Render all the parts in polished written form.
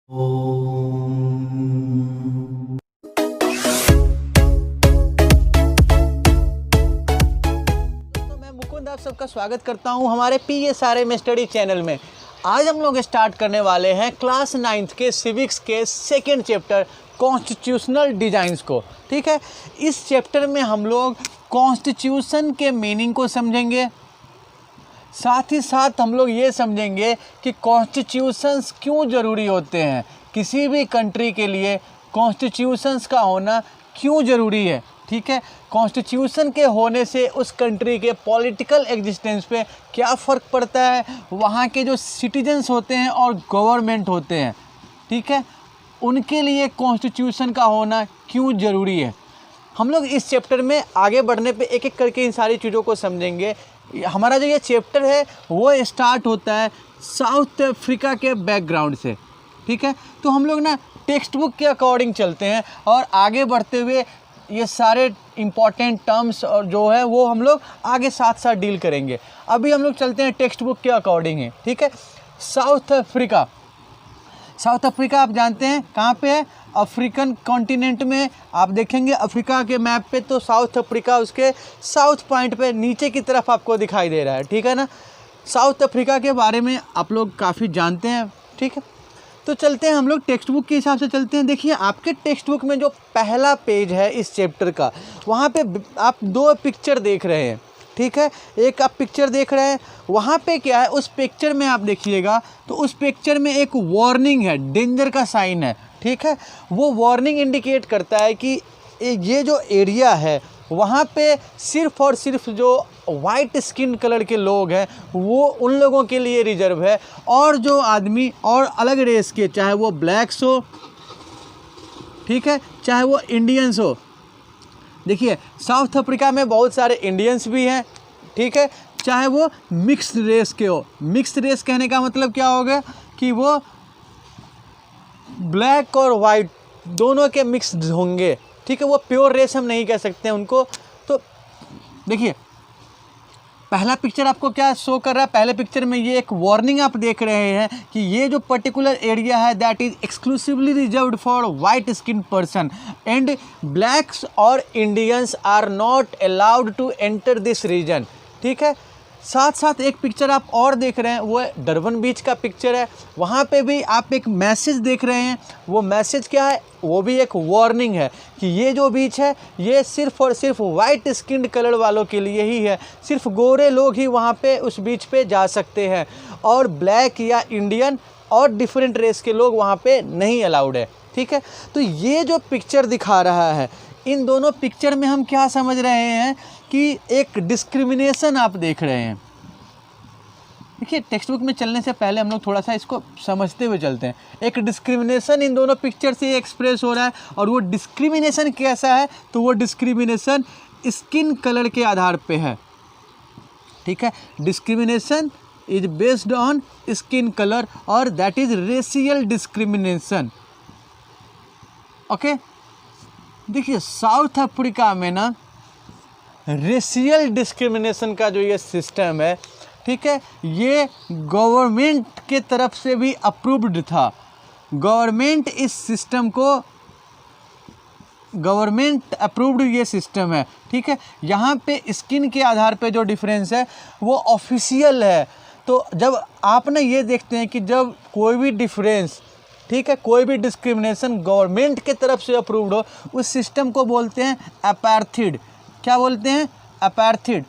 मैं मुकुंद आप सबका स्वागत करता हूं हमारे PSRM स्टडी चैनल में। आज हम लोग स्टार्ट करने वाले हैं क्लास 9th के सिविक्स के सेकेंड चैप्टर कॉन्स्टिट्यूशनल डिज़ाइंस को। ठीक है, इस चैप्टर में हम लोग कॉन्स्टिट्यूशन के मीनिंग को समझेंगे, साथ ही साथ हम लोग ये समझेंगे कि कॉन्स्टिट्यूशंस क्यों ज़रूरी होते हैं, किसी भी कंट्री के लिए कॉन्स्टिट्यूशंस का होना क्यों ज़रूरी है। ठीक है, कॉन्स्टिट्यूशन के होने से उस कंट्री के पॉलिटिकल एग्जिस्टेंस पे क्या फ़र्क पड़ता है, वहाँ के जो सिटीजन्स होते हैं और गवर्नमेंट होते हैं, ठीक है, उनके लिए कॉन्स्टिट्यूशन का होना क्यों ज़रूरी है। हम लोग इस चैप्टर में आगे बढ़ने पे एक एक करके इन सारी चीज़ों को समझेंगे। हमारा जो ये चैप्टर है वो स्टार्ट होता है साउथ अफ्रीका के बैकग्राउंड से। ठीक है, तो हम लोग ना टेक्स्ट बुक के अकॉर्डिंग चलते हैं और आगे बढ़ते हुए ये सारे इम्पॉर्टेंट टर्म्स और जो है वो हम लोग आगे साथ साथ डील करेंगे। अभी हम लोग चलते हैं टेक्स्ट बुक के अकॉर्डिंग ही। ठीक है, साउथ अफ्रीका आप जानते हैं कहाँ पे है, अफ्रीकन कॉन्टिनेंट में। आप देखेंगे अफ्रीका के मैप पे तो साउथ अफ्रीका उसके साउथ पॉइंट पे नीचे की तरफ आपको दिखाई दे रहा है। ठीक है ना, साउथ अफ्रीका के बारे में आप लोग काफ़ी जानते हैं। ठीक है, तो चलते हैं हम लोग टेक्स्ट बुक के हिसाब से चलते हैं। देखिए आपके टेक्स्ट बुक में जो पहला पेज है इस चैप्टर का, वहाँ पे आप दो पिक्चर देख रहे हैं। ठीक है, एक आप पिक्चर देख रहे हैं, वहाँ पे क्या है, उस पिक्चर में आप देखिएगा तो उस पिक्चर में एक वार्निंग है, डेंजर का साइन है। ठीक है, वो वार्निंग इंडिकेट करता है कि ये जो एरिया है वहाँ पे सिर्फ़ और सिर्फ जो वाइट स्किन कलर के लोग हैं वो उन लोगों के लिए रिजर्व है, और जो आदमी और अलग रेस के, चाहे वो ब्लैक्स हो, ठीक है, चाहे वो इंडियंस हो। देखिए साउथ अफ्रीका में बहुत सारे इंडियंस भी हैं। ठीक है, चाहे वो मिक्स्ड रेस के हो। मिक्स्ड रेस कहने का मतलब क्या होगा कि वो ब्लैक और वाइट दोनों के मिक्स्ड होंगे। ठीक है, वो प्योर रेस हम नहीं कह सकते हैं उनको। तो देखिए पहला पिक्चर आपको क्या शो कर रहा है, पहले पिक्चर में ये एक वार्निंग आप देख रहे हैं कि ये जो पर्टिकुलर एरिया है that is exclusively reserved for white skin person and blacks और Indians are not allowed to enter this region. ठीक है, साथ साथ एक पिक्चर आप और देख रहे हैं, वो डरबन बीच का पिक्चर है। वहाँ पे भी आप एक मैसेज देख रहे हैं। वो मैसेज क्या है, वो भी एक वार्निंग है कि ये जो बीच है ये सिर्फ़ और सिर्फ वाइट स्किन कलर वालों के लिए ही है। सिर्फ गोरे लोग ही वहाँ पे उस बीच पे जा सकते हैं और ब्लैक या इंडियन और डिफरेंट रेस के लोग वहाँ पे नहीं अलाउड है। ठीक है, तो ये जो पिक्चर दिखा रहा है, इन दोनों पिक्चर में हम क्या समझ रहे हैं कि एक डिस्क्रिमिनेशन आप देख रहे हैं। देखिए टेक्स्ट बुक में चलने से पहले हम लोग थोड़ा सा इसको समझते हुए चलते हैं। एक डिस्क्रिमिनेशन इन दोनों पिक्चर से एक्सप्रेस हो रहा है, और वो डिस्क्रिमिनेशन कैसा है, तो वो डिस्क्रिमिनेशन स्किन कलर के आधार पे है। ठीक है, discrimination is based on skin colour और that is racial discrimination. Okay, देखिए साउथ अफ्रीका में ना रेशियल डिस्क्रिमिनेशन का जो ये सिस्टम है, ठीक है, ये गवर्नमेंट के तरफ से भी अप्रूव्ड था। गवर्नमेंट इस सिस्टम को गवर्नमेंट अप्रूव्ड ये सिस्टम है। ठीक है, यहाँ पे स्किन के आधार पे जो डिफरेंस है वो ऑफिशियल है। तो जब आप ना ये देखते हैं कि जब कोई भी डिफरेंस, ठीक है, कोई भी डिस्क्रिमिनेशन गवर्नमेंट के तरफ से अप्रूव्ड हो, उस सिस्टम को बोलते हैं अपार्थीड। क्या बोलते हैं, apartheid.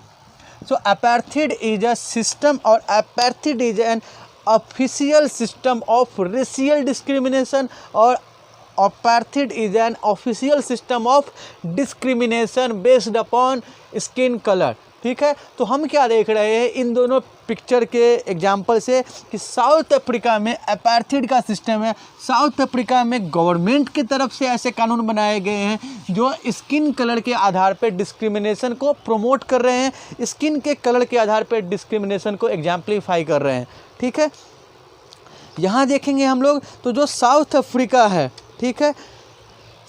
So apartheid is a system, और apartheid is an official system of racial discrimination, और apartheid is an official system of discrimination based upon skin colour. ठीक है, तो हम क्या देख रहे हैं इन दोनों पिक्चर के एग्जाम्पल से कि साउथ अफ्रीका में अपार्थीड का सिस्टम है। साउथ अफ्रीका में गवर्नमेंट की तरफ से ऐसे कानून बनाए गए हैं जो स्किन कलर के आधार पर डिस्क्रिमिनेशन को प्रमोट कर रहे हैं, स्किन के कलर के आधार पर डिस्क्रिमिनेशन को एग्जाम्पलीफाई कर रहे हैं। ठीक है, यहाँ देखेंगे हम लोग तो जो साउथ अफ्रीका है, ठीक है,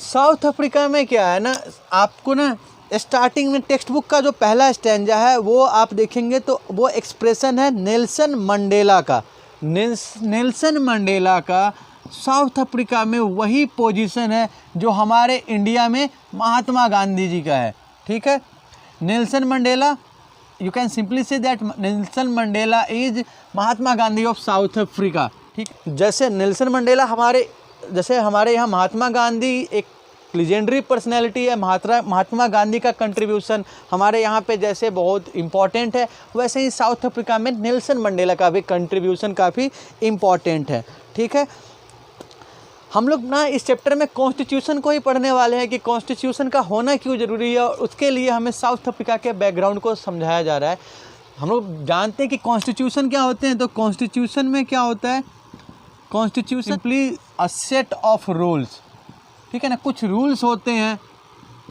साउथ अफ्रीका में क्या है ना, आपको ना स्टार्टिंग में टेक्स्ट बुक का जो पहला स्टैंजा है वो आप देखेंगे तो वो एक्सप्रेशन है नेल्सन मंडेला का। नेल्सन मंडेला का साउथ अफ्रीका में वही पोजीशन है जो हमारे इंडिया में महात्मा गांधी जी का है। ठीक है, Nelson Mandela, you can simply say that Nelson Mandela is Mahatma Gandhi of south Africa. ठीक, जैसे नेल्सन मंडेला जैसे हमारे यहाँ महात्मा गांधी एक लीजेंडरी पर्सनैलिटी है, महात्मा गांधी का कंट्रीब्यूशन हमारे यहाँ पे जैसे बहुत इम्पॉर्टेंट है, वैसे ही साउथ अफ्रीका में नेल्सन मंडेला का भी कंट्रीब्यूशन काफ़ी इम्पॉर्टेंट है। ठीक है, हम लोग ना इस चैप्टर में कॉन्स्टिट्यूशन को ही पढ़ने वाले हैं कि कॉन्स्टिट्यूशन का होना क्यों ज़रूरी है, और उसके लिए हमें साउथ अफ्रीका के बैकग्राउंड को समझाया जा रहा है। हम लोग जानते हैं कि कॉन्स्टिट्यूशन क्या होते हैं, तो कॉन्स्टिट्यूशन में क्या होता है, constitution simply a set of rules. ठीक है ना, कुछ रूल्स होते हैं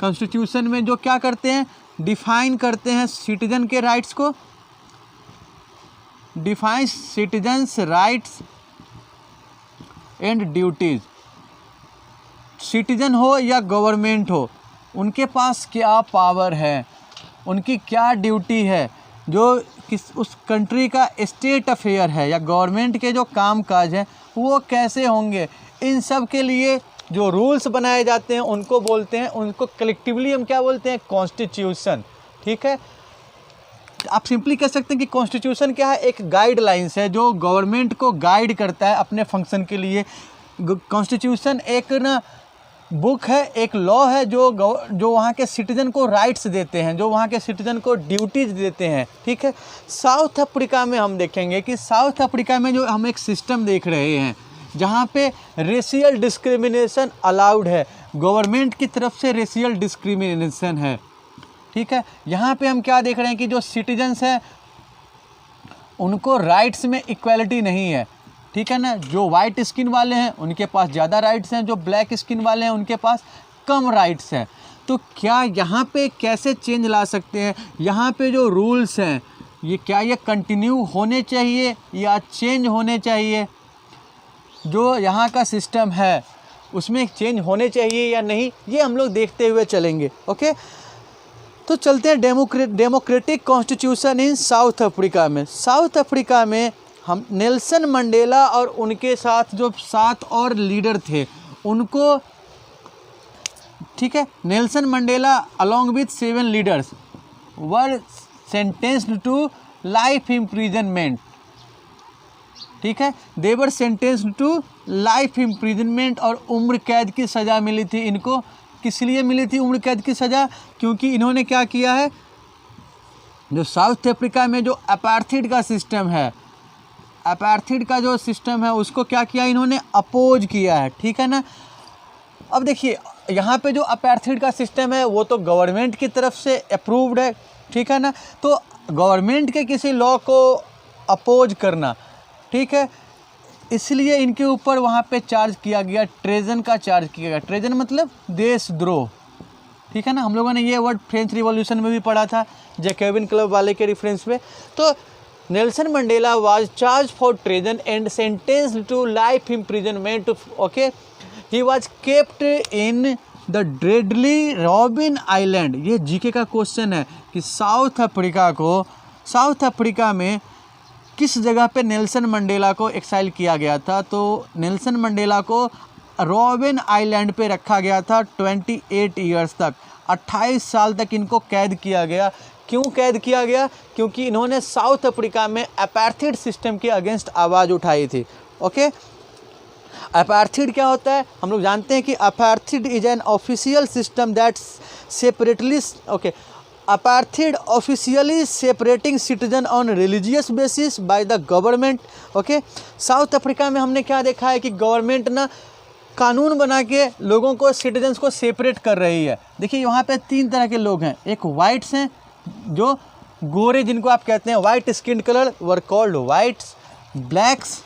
कॉन्स्टिट्यूशन में जो क्या करते हैं, डिफाइन करते हैं सिटीजन के राइट्स को, define citizens rights and duties. Citizen हो या गवर्नमेंट हो, उनके पास क्या पावर है, उनकी क्या ड्यूटी है, जो उस कंट्री का स्टेट अफेयर है या गवर्नमेंट के जो काम काज हैं वो कैसे होंगे, इन सब के लिए जो रूल्स बनाए जाते हैं उनको बोलते हैं, उनको कलेक्टिवली हम क्या बोलते हैं, कॉन्स्टिट्यूशन। ठीक है, आप सिंपली कह सकते हैं कि कॉन्स्टिट्यूशन क्या है, एक गाइडलाइंस है जो गवर्नमेंट को गाइड करता है अपने फंक्शन के लिए। कॉन्स्टिट्यूशन एक ना बुक है, एक लॉ है जो वहाँ के सिटीजन को राइट्स देते हैं, जो वहाँ के सिटीजन को ड्यूटीज देते हैं। ठीक है, साउथ अफ्रीका में हम देखेंगे कि साउथ अफ्रीका में जो हम एक सिस्टम देख रहे हैं जहाँ पे रेशियल डिस्क्रिमिनेशन अलाउड है, गवर्नमेंट की तरफ से रेशियल डिस्क्रिमिनेशन है। ठीक है, यहाँ पे हम क्या देख रहे हैं कि जो सिटीजन्स हैं उनको राइट्स में इक्वालिटी नहीं है। ठीक है ना, जो वाइट स्किन वाले हैं उनके पास ज़्यादा राइट्स हैं, जो ब्लैक स्किन वाले हैं उनके पास कम राइट्स हैं। तो क्या यहाँ पे कैसे चेंज ला सकते हैं, यहाँ पे जो रूल्स हैं ये कंटिन्यू होने चाहिए या चेंज होने चाहिए, जो यहाँ का सिस्टम है उसमें चेंज होने चाहिए या नहीं, ये हम लोग देखते हुए चलेंगे। ओके, तो चलते हैं democratic constitution in south Africa में। साउथ अफ्रीका में हम नेल्सन मंडेला और उनके साथ जो 7 और लीडर थे उनको, ठीक है, Nelson Mandela along with 7 leaders were sentenced to life imprisonment. ठीक है, they were sentenced to life imprisonment और उम्र कैद की सज़ा मिली थी इनको। किस लिए मिली थी उम्र कैद की सज़ा, क्योंकि इन्होंने क्या किया है, जो साउथ अफ्रीका में जो अपार्थीड का सिस्टम है, अपार्थीड का जो सिस्टम है उसको क्या किया इन्होंने, अपोज किया है। ठीक है ना, अब देखिए यहाँ पे जो अपार्थीड का सिस्टम है वो तो गवर्नमेंट की तरफ से अप्रूव्ड है। ठीक है ना, तो गवर्नमेंट के किसी लॉ को अपोज करना, ठीक है, इसलिए इनके ऊपर वहाँ पे चार्ज किया गया, ट्रेजन का चार्ज किया गया। ट्रेजन मतलब देशद्रोह। ठीक है ना, हम लोगों ने ये वर्ड फ्रेंच रिवॉल्यूशन में भी पढ़ा था जैकोबिन क्लब वाले के रेफरेंस में। तो Nelson Mandela was charge for treason and sentenced to life imprisonment. Okay, he was kept in the dreaded Robben Island. ये जीके का क्वेश्चन है कि साउथ अफ्रीका में किस जगह पे नेल्सन मंडेला को एक्साइल किया गया था। तो नेल्सन मंडेला को रॉबिन आइलैंड पे रखा गया था 28 ईयर्स तक, 28 साल तक इनको कैद किया गया। क्यों कैद किया गया, क्योंकि इन्होंने साउथ अफ्रीका में अपार्थीड सिस्टम के अगेंस्ट आवाज़ उठाई थी। ओके, अपार्थीड क्या होता है, हम लोग जानते हैं कि apartheid is an official system that separately, okay, apartheid officially separating citizen on religious basis by the government। Okay, south Africa में हमने क्या देखा है कि गवर्नमेंट ना कानून बना के लोगों को, सिटीजन्स को सेपरेट कर रही है। देखिए वहाँ पे 3 तरह के लोग हैं, एक वाइट्स हैं जो गोरे जिनको आप कहते हैं white skin colour were called whites, blacks,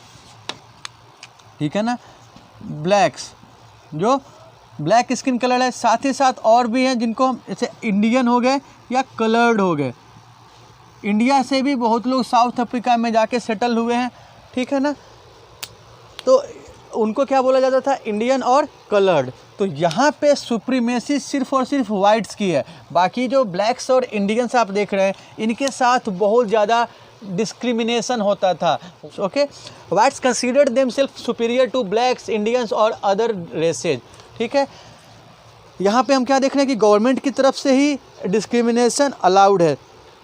ठीक है ना, ब्लैक्स जो ब्लैक स्किन कलर है, साथ ही साथ और भी हैं जिनको हम जैसे इंडियन हो गए या कलर्ड हो गए। इंडिया से भी बहुत लोग साउथ अफ्रीका में जाके सेटल हुए हैं। ठीक है ना, तो उनको क्या बोला जाता था, इंडियन और कलर्ड। तो यहाँ पे सुप्रीमेसी सिर्फ और सिर्फ वाइट्स की है, बाकी जो ब्लैक्स और इंडियंस आप देख रहे हैं इनके साथ बहुत ज़्यादा डिस्क्रिमिनेशन होता था। Okay, whites considered themselves superior to blacks, Indians और अदर रेसेज। ठीक है, यहाँ पे हम क्या देख रहे हैं कि गवर्नमेंट की तरफ से ही डिस्क्रिमिनेशन अलाउड है।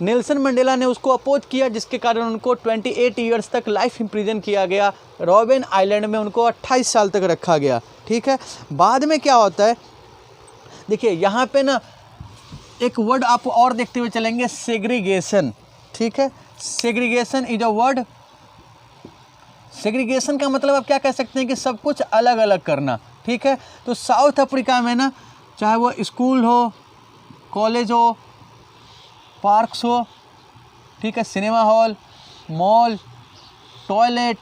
नेल्सन मंडेला ने उसको अपोज किया, जिसके कारण उनको 28 ईयर्स तक लाइफ इम्प्रिजन किया गया। रॉबिन आइलैंड में उनको 28 साल तक रखा गया। ठीक है, बाद में क्या होता है, देखिए यहाँ पे ना एक वर्ड आप और देखते हुए चलेंगे, सेग्रीगेशन। ठीक है, segregation is a word. Segregation का मतलब आप क्या कह सकते हैं कि सब कुछ अलग अलग करना। ठीक है, तो साउथ अफ्रीका में ना, चाहे वो स्कूल हो, कॉलेज हो, पार्क्स हो, ठीक है, सिनेमा हॉल, मॉल, टॉयलेट,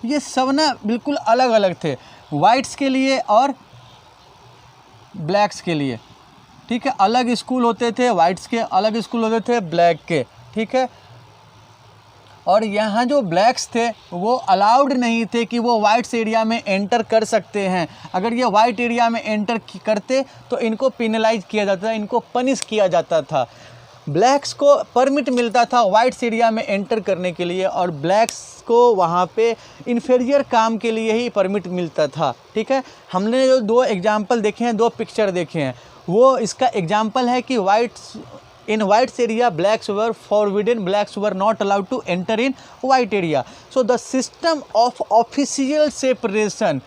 ये सब ना बिल्कुल अलग अलग थे, वाइट्स के लिए और ब्लैक्स के लिए। ठीक है, अलग स्कूल होते थे वाइट्स के, अलग स्कूल होते थे ब्लैक के। ठीक है, और यहाँ जो ब्लैक्स थे वो अलाउड नहीं थे कि वो वाइट्स एरिया में एंटर कर सकते हैं। अगर ये वाइट एरिया में एंटर करते तो इनको पिनलाइज किया जाता था, इनको पनिश किया जाता था। ब्लैक्स को परमिट मिलता था वाइट्स एरिया में एंटर करने के लिए, और ब्लैक्स को वहाँ पे इन्फीरियर काम के लिए ही परमिट मिलता था। ठीक है, हमने जो दो एग्जाम्पल देखे हैं, दो पिक्चर देखे हैं, वो इसका एग्जाम्पल है कि in whites area blacks were forbidden, blacks were not allowed to enter in white area. So the system of official separation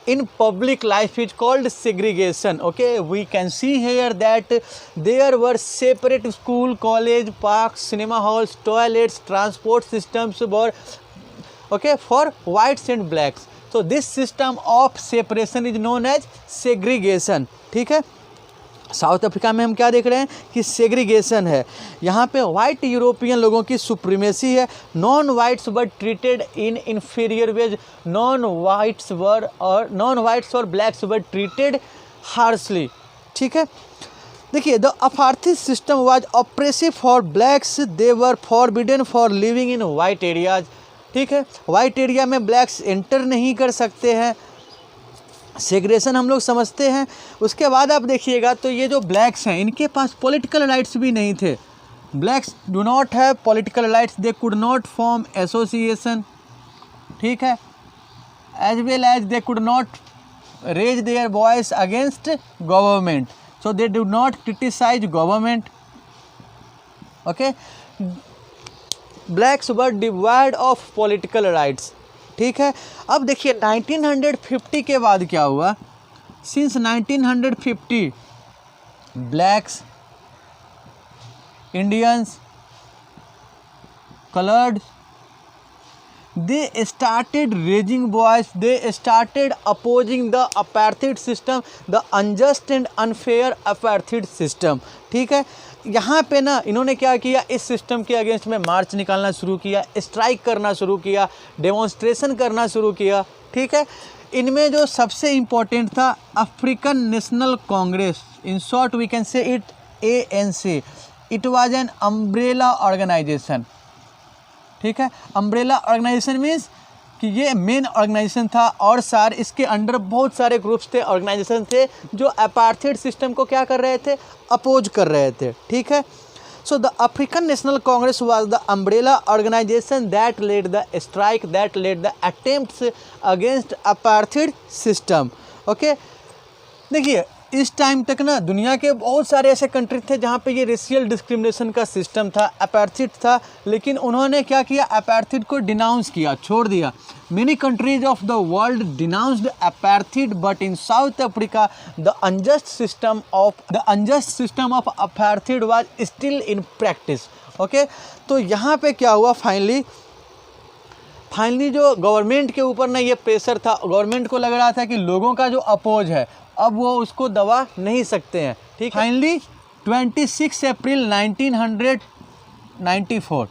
in public life is called segregation. Okay, we can see here that there were separate school, college, parks, cinema halls, toilets, transport systems were okay for whites and blacks. So this system of separation is known as segregation. ठीक है, south Africa में हम क्या देख रहे हैं कि segregation है। यहाँ पे वाइट यूरोपियन लोगों की सुप्रीमेसी है। Non whites were treated in inferior ways, non whites और ब्लैक्स वर ट्रीटेड हार्शली। ठीक है, देखिए, the apartheid system was oppressive for blacks, they were forbidden for living in white areas. ठीक है, white area में blacks enter नहीं कर सकते हैं। सेग्रेशन हम लोग समझते हैं। उसके बाद आप देखिएगा तो ये जो ब्लैक्स हैं, इनके पास पॉलिटिकल राइट्स भी नहीं थे। Blacks do not have political rights, they could not form association. ठीक है, as well as they could not raise their voice against government, so they do not criticise government. Okay, blacks were divide of political rights. ठीक है, अब देखिए 1950 के बाद क्या हुआ। Since 1950 blacks, Indians, coloured, they started raising voice, they started opposing the apartheid system, the unjust and unfair apartheid system. ठीक है, यहाँ पे ना इन्होंने क्या किया, इस सिस्टम के अगेंस्ट में मार्च निकालना शुरू किया, स्ट्राइक करना शुरू किया, डेमोन्स्ट्रेशन करना शुरू किया। ठीक है, इनमें जो सबसे इम्पोर्टेंट था African National Congress, in short we can say it ANC। It was an umbrella organisation. ठीक है, अम्ब्रेला ऑर्गेनाइजेशन मीन्स कि ये मेन ऑर्गेनाइजेशन था और सार इसके अंडर बहुत सारे ग्रुप्स थे, ऑर्गेनाइजेशन थे जो अपार्थाइड सिस्टम को क्या कर रहे थे, अपोज कर रहे थे। ठीक है, so the African National Congress was the umbrella organisation that led the strike, that led the attempts against apartheid system. Okay, देखिए इस टाइम तक ना दुनिया के बहुत सारे ऐसे कंट्री थे जहाँ पे ये रेशियल डिस्क्रिमिनेशन का सिस्टम था, अपार्थाइड था, लेकिन उन्होंने क्या किया, अपार्थाइड को डिनाउंस किया, छोड़ दिया। Many countries of the world denounced apartheid, but in south Africa the unjust system of apartheid was still in practice. Okay, तो यहाँ पे क्या हुआ, फाइनली जो गवर्नमेंट के ऊपर ना ये प्रेशर था, गवर्नमेंट को लग रहा था कि लोगों का जो अपोज है अब वो उसको दबा नहीं सकते हैं। ठीक, फाइनली 26 अप्रैल 1994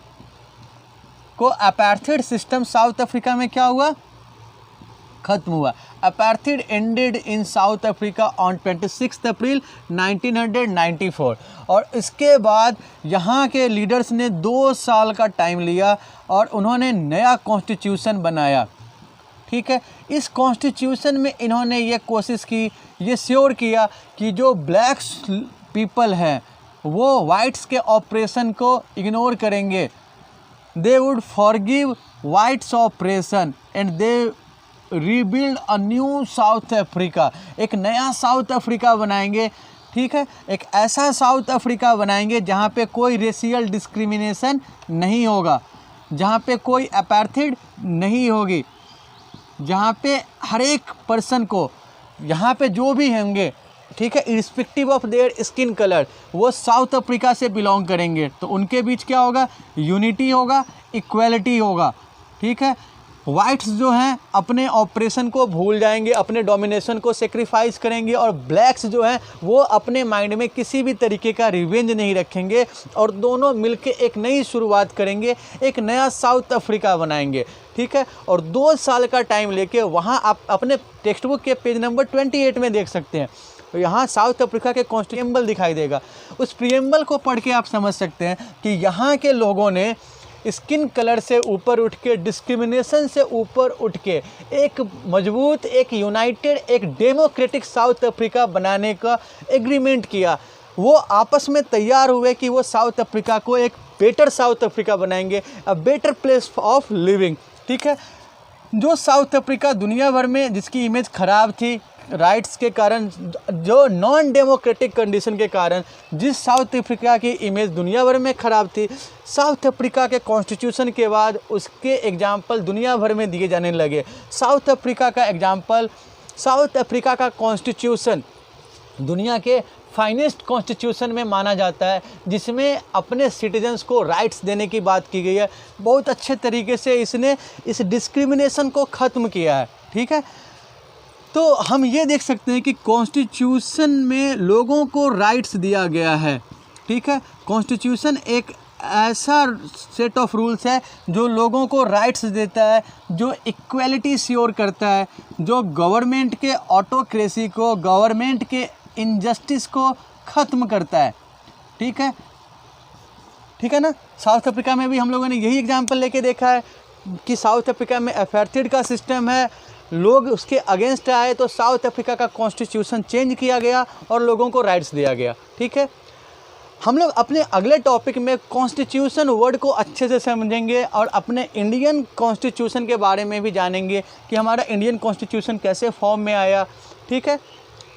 को अपार्थाइड सिस्टम साउथ अफ्रीका में क्या हुआ, खत्म हुआ। Apartheid ended in south Africa on 26 अप्रैल 1994। और इसके बाद यहाँ के लीडर्स ने 2 साल का टाइम लिया और उन्होंने नया कॉन्स्टिट्यूशन बनाया। ठीक है, इस कॉन्स्टिट्यूशन में इन्होंने ये कोशिश की, ये श्योर किया कि जो ब्लैक्स पीपल हैं वो वाइट्स के ऑपरेशन को इग्नोर करेंगे, they would forgive whites operation and they rebuild a new South Africa. एक नया साउथ अफ्रीका बनाएंगे, ठीक है, एक ऐसा साउथ अफ्रीका बनाएंगे जहाँ पे कोई रेशियल डिस्क्रिमिनेशन नहीं होगा, जहाँ पे कोई अपार्थाइड नहीं होगी, जहाँ पे हर एक पर्सन को, यहाँ पे जो भी होंगे, ठीक है, irrespective of their skin colour, वो साउथ अफ्रीका से बिलोंग करेंगे, तो उनके बीच क्या होगा, यूनिटी होगा, इक्वालिटी होगा, ठीक है। वाइट्स जो हैं अपने ऑपरेशन को भूल जाएंगे, अपने डोमिनेशन को सेक्रीफाइस करेंगे, और ब्लैक्स जो हैं वो अपने माइंड में किसी भी तरीके का रिवेंज नहीं रखेंगे, और दोनों मिलके एक नई शुरुआत करेंगे, एक नया साउथ अफ्रीका बनाएंगे, ठीक है। और 2 साल का टाइम लेके वहाँ आप अपने टेक्स्ट बुक के पेज नंबर 28 में देख सकते हैं, तो यहाँ साउथ अफ्रीका के कॉन्स्टिट्यूशन दिखाई देगा। उस प्रिएम्बल को पढ़ के आप समझ सकते हैं कि यहाँ के लोगों ने स्किन कलर से ऊपर उठ के, डिस्क्रिमिनेशन से ऊपर उठ के एक मजबूत, एक यूनाइटेड, एक डेमोक्रेटिक साउथ अफ्रीका बनाने का एग्रीमेंट किया। वो आपस में तैयार हुए कि वो साउथ अफ्रीका को एक बेटर साउथ अफ्रीका बनाएंगे, a better place of living, ठीक है। जो साउथ अफ्रीका दुनिया भर में जिसकी इमेज ख़राब थी राइट्स के कारण, जो नॉन डेमोक्रेटिक कंडीशन के कारण जिस साउथ अफ्रीका की इमेज दुनिया भर में ख़राब थी, साउथ अफ्रीका के कॉन्स्टिट्यूशन के बाद उसके एग्जाम्पल दुनिया भर में दिए जाने लगे। साउथ अफ्रीका का एग्जाम्पल, साउथ अफ्रीका का कॉन्स्टिट्यूशन दुनिया के फाइनेस्ट कॉन्स्टिट्यूशन में माना जाता है, जिसमें अपने सिटीजन्स को राइट्स देने की बात की गई है। बहुत अच्छे तरीके से इसने इस डिस्क्रिमिनेशन को ख़त्म किया है, ठीक है। तो हम ये देख सकते हैं कि कॉन्स्टिट्यूशन में लोगों को राइट्स दिया गया है, ठीक है। कॉन्स्टिट्यूशन एक ऐसा सेट ऑफ रूल्स है जो लोगों को राइट्स देता है, जो इक्वालिटी श्योर करता है, जो गवर्नमेंट के ऑटोक्रेसी को, गवर्नमेंट के इनजस्टिस को ख़त्म करता है, ठीक है, ठीक है ना। साउथ अफ्रीका में भी हम लोगों ने यही एग्जांपल लेके देखा है कि साउथ अफ्रीका में अपार्थाइड का सिस्टम है, लोग उसके अगेंस्ट आए तो साउथ अफ्रीका का कॉन्स्टिट्यूशन चेंज किया गया और लोगों को राइट्स दिया गया, ठीक है। हम लोग अपने अगले टॉपिक में कॉन्स्टिट्यूशन वर्ड को अच्छे से समझेंगे और अपने इंडियन कॉन्स्टिट्यूशन के बारे में भी जानेंगे कि हमारा इंडियन कॉन्स्टिट्यूशन कैसे फॉर्म में आया, ठीक है।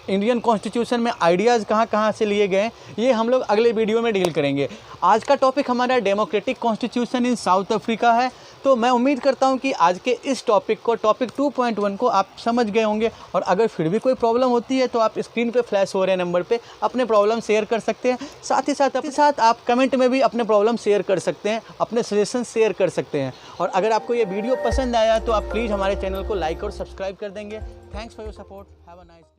इंडियन कॉन्स्टिट्यूशन में आइडियाज़ कहाँ कहाँ से लिए गए, ये हम लोग अगले वीडियो में डील करेंगे। आज का टॉपिक हमारा democratic constitution in south Africa है। तो मैं उम्मीद करता हूँ कि आज के इस टॉपिक को, टॉपिक 2.1 को आप समझ गए होंगे, और अगर फिर भी कोई प्रॉब्लम होती है तो आप स्क्रीन पे फ्लैश हो रहे नंबर पे अपने प्रॉब्लम शेयर कर सकते हैं। साथ ही साथ आप कमेंट में भी अपने प्रॉब्लम शेयर कर सकते हैं, अपने सजेशन शेयर कर सकते हैं। और अगर आपको ये वीडियो पसंद आया तो आप प्लीज़ हमारे चैनल को लाइक और सब्सक्राइब कर देंगे। Thanks for your support. Have a nice day.